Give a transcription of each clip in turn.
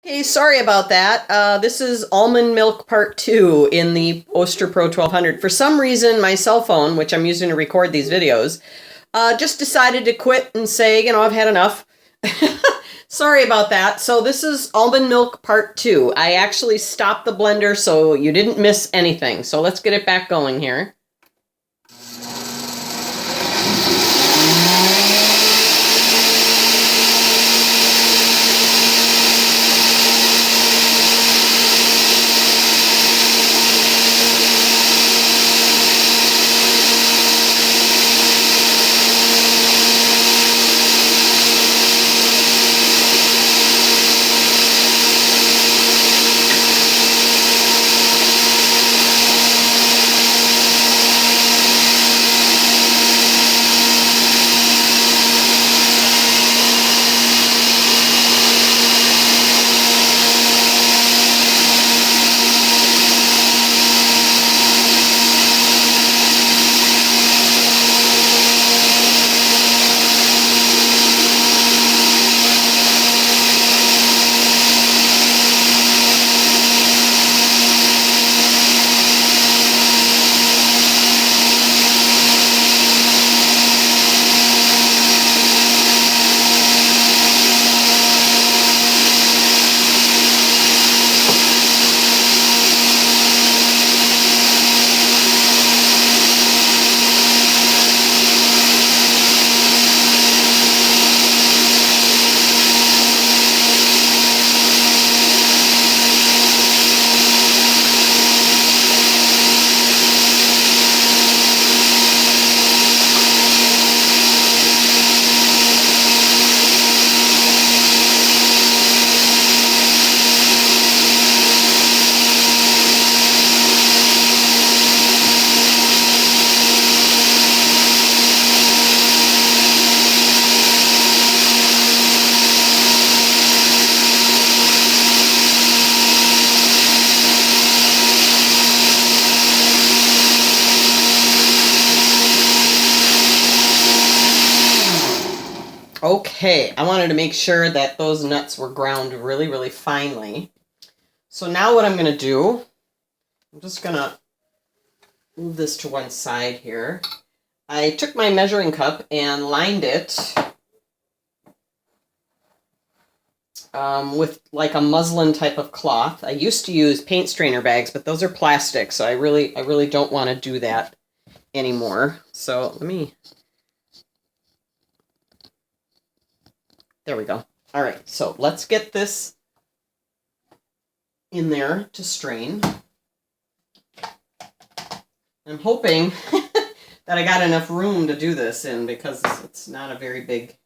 Hey, sorry about that. This is almond milk part 2 in the Oster Pro 1200. For some reason, my cell phone, which I'm using to record these videos, just decided to quit and say, I've had enough. Sorry about that. So this is almond milk part 2. I actually stopped the blender so you didn't miss anything. So let's get it back going here. Okay, I wanted to make sure that those nuts were ground really, really finely. So now what I'm going to do, I'm just going to move this to one side here. I took my measuring cup and lined it with like a muslin type of cloth. I used to use paint strainer bags, but those are plastic, so I really don't want to do that anymore. So let me... There we go. All right, so let's get this in there to strain. I'm hoping that I got enough room to do this in because it's not a very big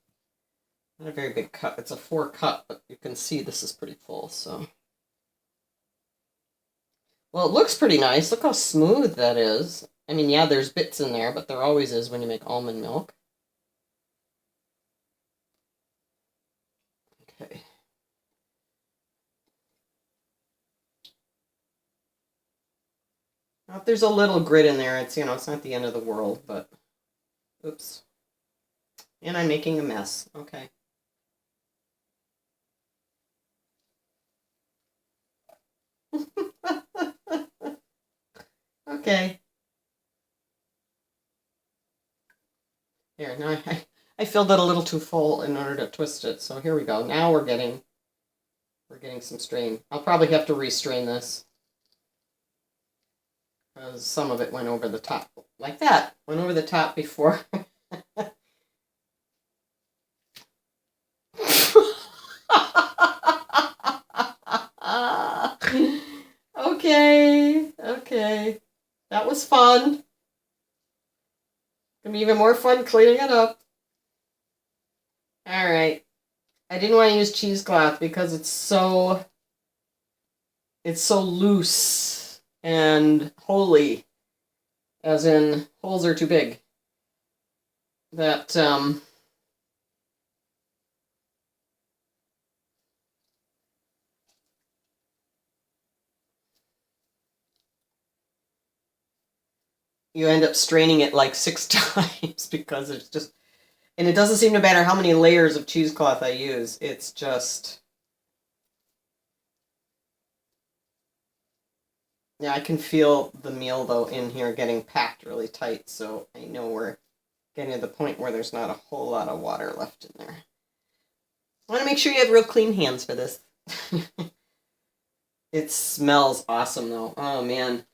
cup. It's a 4 cup, but you can see this is pretty full, so. Well, it looks pretty nice. Look how smooth that is. I mean, yeah, there's bits in there, but there always is when you make almond milk. Okay. Now, if there's a little grit in there, it's, it's not the end of the world, but, oops. And I'm making a mess. Okay. Okay. Here, now I filled it a little too full in order to twist it, so here we go. Now we're getting some strain. I'll probably have to restrain this because some of it went over the top, like that. Went over the top before. Okay. That was fun. Gonna be even more fun cleaning it up. All right. I didn't want to use cheesecloth because it's so loose and holy, as in holes are too big. That you end up straining it like 6 times because it's just, and it doesn't seem to matter how many layers of cheesecloth I use. It's just, Yeah, I can feel the meal, though, in here getting packed really tight, so I know we're getting to the point where there's not a whole lot of water left in there. I want to make sure you have real clean hands for this. It smells awesome, though. Oh, man.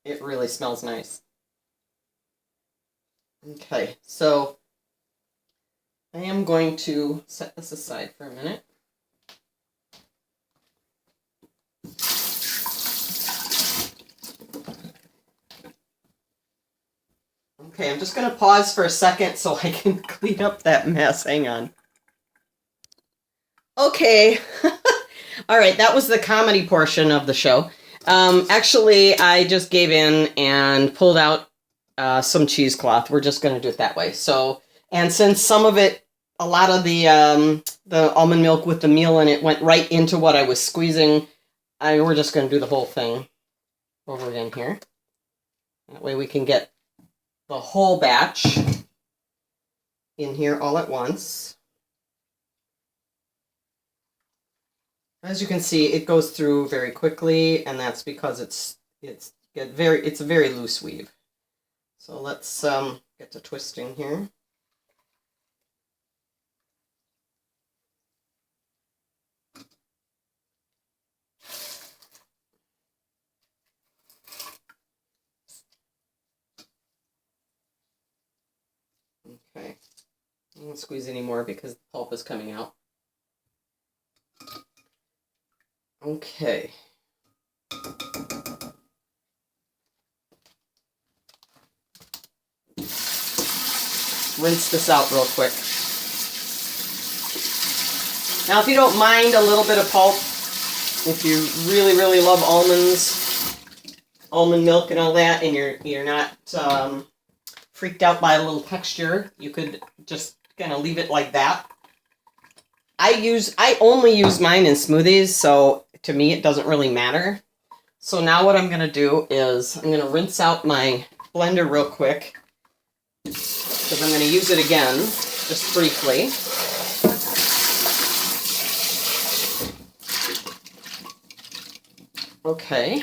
It really smells nice. Okay, so I am going to set this aside for a minute. Okay, I'm just going to pause for a second so I can clean up that mess. Hang on. Okay. All right, that was the comedy portion of the show. Actually, I just gave in and pulled out some cheesecloth. We're just going to do it that way. So, and since some of it, a lot of the almond milk with the meal in it went right into what I was squeezing, we're just going to do the whole thing over again here. That way we can get the whole batch in here all at once. As you can see, it goes through very quickly, and that's because it's a very loose weave. So let's get to twisting here. Okay, I won't squeeze anymore because the pulp is coming out. Okay. Rinse this out real quick. Now, if you don't mind a little bit of pulp, if you really, really love almonds, almond milk and all that, and you're not freaked out by a little texture, you could just kind of leave it like that. I only use mine in smoothies, so to me it doesn't really matter. So now what I'm going to do is I'm going to rinse out my blender real quick, because I'm going to use it again, just briefly. Okay.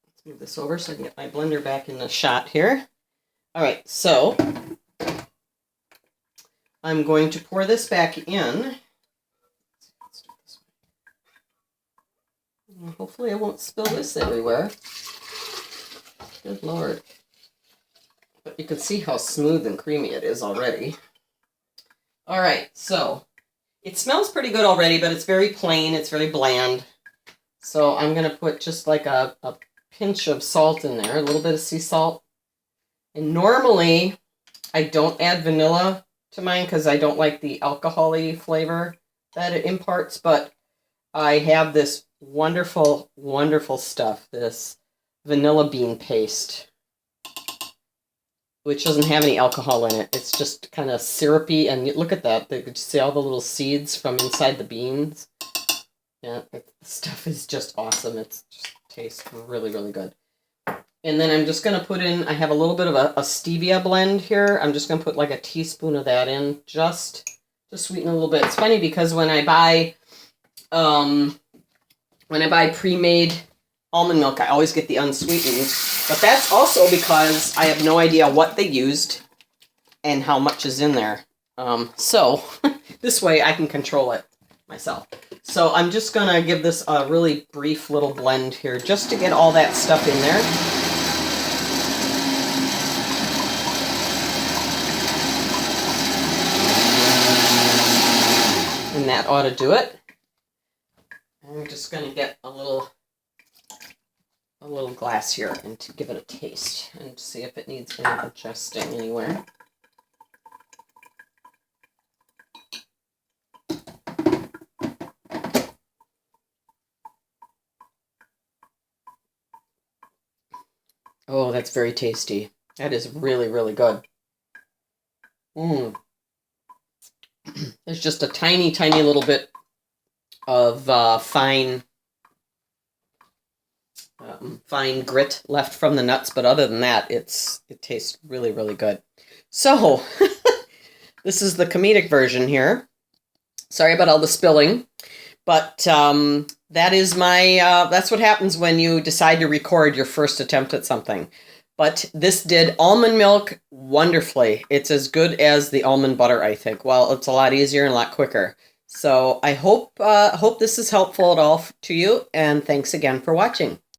Let's move this over so I can get my blender back in the shot here. All right, so I'm going to pour this back in. Hopefully I won't spill this everywhere. Good Lord. But you can see how smooth and creamy it is already. All right, so it smells pretty good already, but it's very plain. It's very bland. So I'm going to put just like a pinch of salt in there, a little bit of sea salt. And normally I don't add vanilla to mine because I don't like the alcohol-y flavor that it imparts, but I have this wonderful, wonderful stuff, this vanilla bean paste, which doesn't have any alcohol in it. It's just kind of syrupy, and look at that. You can see all the little seeds from inside the beans. Yeah, the stuff is just awesome. It just tastes really, really good. And then I'm just going to put in, I have a little bit of a stevia blend here. I'm just going to put like a teaspoon of that in just to sweeten a little bit. It's funny because when I buy pre-made almond milk, I always get the unsweetened. But that's also because I have no idea what they used and how much is in there. So this way I can control it myself. So I'm just going to give this a really brief little blend here just to get all that stuff in there. And that ought to do it. I'm just going to get a little glass here and to give it a taste and see if it needs any adjusting anywhere. Oh, that's very tasty. That is really, really good. There's just a tiny, tiny little bit of fine grit left from the nuts, but other than that, it tastes really, really good. So, this is the comedic version here. Sorry about all the spilling, but that is my, that's what happens when you decide to record your first attempt at something. But this did almond milk wonderfully. It's as good as the almond butter, I think. Well, it's a lot easier and a lot quicker. So I hope this is helpful at all to you, and thanks again for watching.